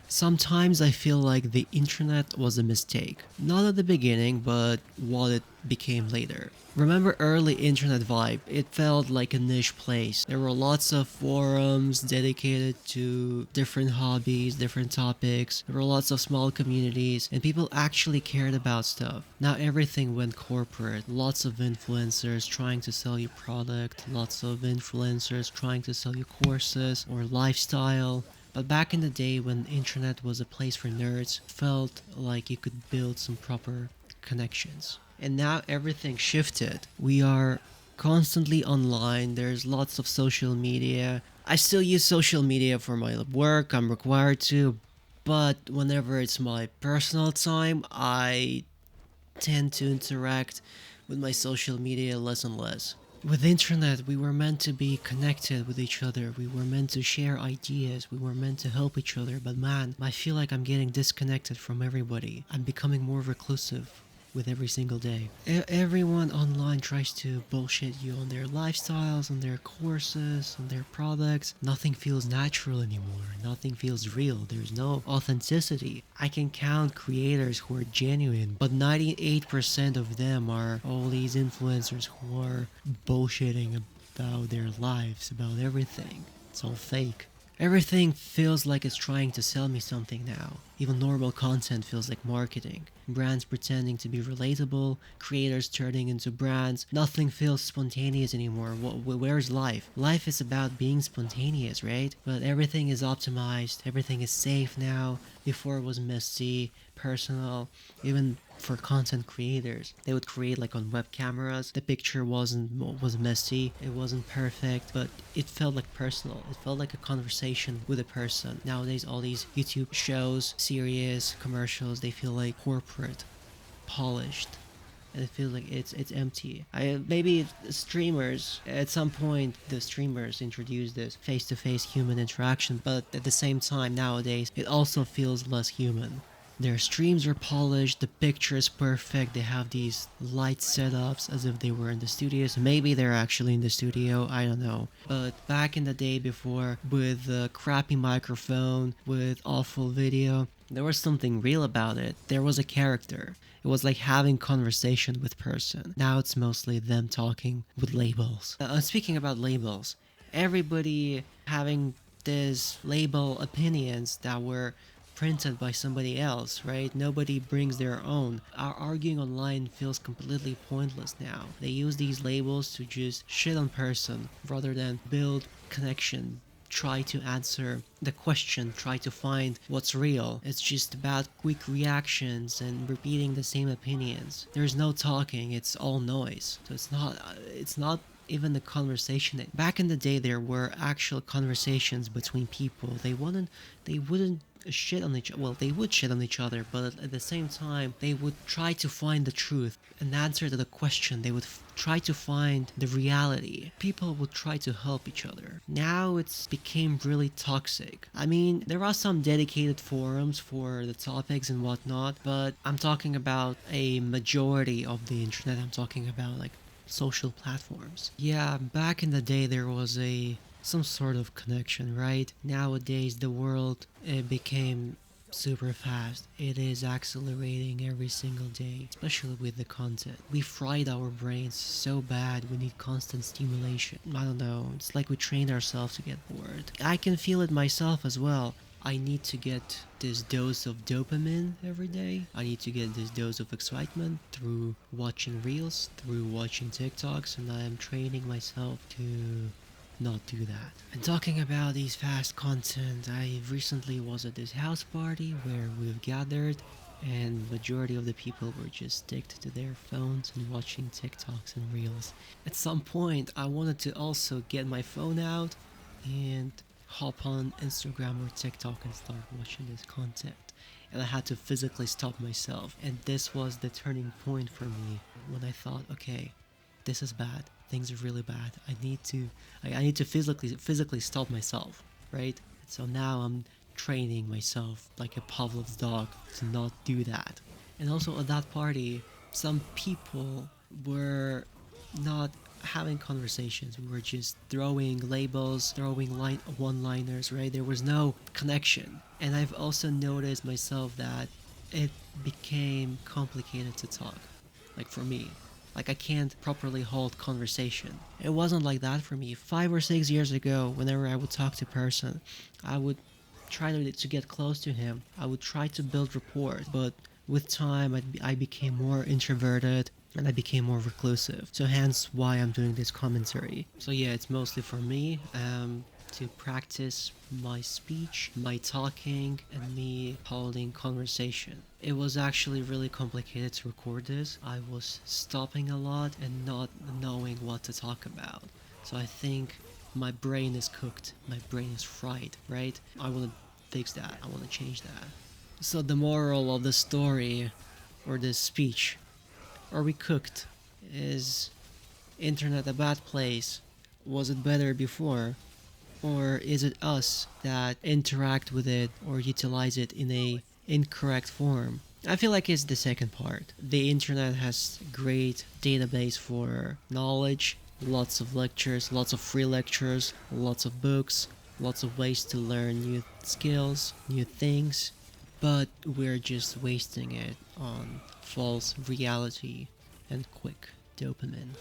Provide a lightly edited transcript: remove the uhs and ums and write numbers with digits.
Sometimes I feel like the internet was a mistake. Not at the beginning, but what it became later. Remember early internet vibe? It felt like a niche place. There were lots of forums dedicated to different hobbies, different topics. There were lots of small communities, and people actually cared about stuff. Now everything went corporate. Lots of influencers trying to sell you product, lots of influencers trying to sell you courses or lifestyle. But back in the day when the internet was a place for nerds, felt like you could build some proper connections. And now everything shifted. We are constantly online. There's lots of social media. I still use social media for my work. I'm required to. But whenever it's my personal time, I tend to interact with my social media less and less. With internet, we were meant to be connected with each other. We were meant to share ideas. We were meant to help each other. But man, I feel like I'm getting disconnected from everybody. I'm becoming more reclusive with every single day. Everyone online tries to bullshit you on their lifestyles, on their courses, on their products. Nothing feels natural anymore. Nothing feels real. There's no authenticity. I can count creators who are genuine, but 98% of them are all these influencers who are bullshitting about their lives, about everything. It's all fake. Everything feels like it's trying to sell me something now. Even normal content feels like marketing. Brands pretending to be relatable, creators turning into brands. Nothing feels spontaneous anymore. Where's life? Life is about being spontaneous, right? But everything is optimized, everything is safe now. Before it was messy, personal, even for content creators. They would create like on web cameras. The picture was messy, it wasn't perfect, but it felt like personal. It felt like a conversation with a person. Nowadays all these YouTube shows, series, commercials, they feel like corporate, polished. And it feels like it's empty. I maybe streamers at some point the streamers introduced this face-to-face human interaction, but at the same time nowadays it also feels less human. Their streams are polished, the picture is perfect, they have these light setups as if they were in the studio. So maybe they're actually in the studio, I don't know. But back in the day before, with a crappy microphone, with awful video, there was something real about it. There was a character. It was like having conversation with person. Now it's mostly them talking with labels. Speaking about labels, everybody having this label opinions that were printed by somebody else, right? Nobody brings their own. Our arguing online feels completely pointless now. They use these labels to just shit on person rather than build connection, try to answer the question, try to find what's real. It's just about quick reactions and repeating the same opinions. There's no talking, it's all noise. So it's not even the conversation. Back in the day there were actual conversations between people. They wouldn't shit on each, well, they would shit on each other, but at the same time they would try to find the truth, an answer to the question. They would try to find the reality. People would try to help each other. Now it's became really toxic. I mean, there are some dedicated forums for the topics and whatnot, but I'm talking about a majority of the internet. I'm talking about like social platforms. Yeah, back in the day there was a some sort of connection, right? Nowadays the world, it became super fast. It is accelerating every single day, especially with the content. We fried our brains so bad we need constant stimulation. I don't know, it's like we trained ourselves to get bored. I can feel it myself as well. I need to get this dose of dopamine every day. I need to get this dose of excitement through watching reels, through watching TikToks, and I am training myself to not do that. And talking about these fast content, I recently was at this house party where we've gathered and majority of the people were just sticked to their phones and watching TikToks and reels. At some point I wanted to also get my phone out and hop on Instagram or TikTok and start watching this content. And I had to physically stop myself. And this was the turning point for me when I thought, okay, this is bad. Things are really bad. I need to physically stop myself, right? So now I'm training myself like a Pavlov's dog to not do that. And also at that party, some people were not having conversations. We were just throwing labels, throwing one-liners, right? There was no connection. And I've also noticed myself that it became complicated to talk. Like for me, like I can't properly hold conversation. It wasn't like that for me. 5 or 6 years ago, whenever I would talk to a person, I would try to get close to him. I would try to build rapport, but with time, I became more introverted and I became more reclusive. So hence why I'm doing this commentary. So yeah, it's mostly for me to practice my speech, my talking, and me holding conversation. It was actually really complicated to record this. I was stopping a lot and not knowing what to talk about. So I think my brain is cooked. My brain is fried, right? I want to fix that. I want to change that. So the moral of the story or this speech, are we cooked? Is internet a bad place? Was it better before? Or is it us that interact with it or utilize it in a incorrect form? I feel like it's the second part. The internet has great database for knowledge, lots of lectures, lots of free lectures, lots of books, lots of ways to learn new skills, new things, but we're just wasting it on false reality and quick dopamine.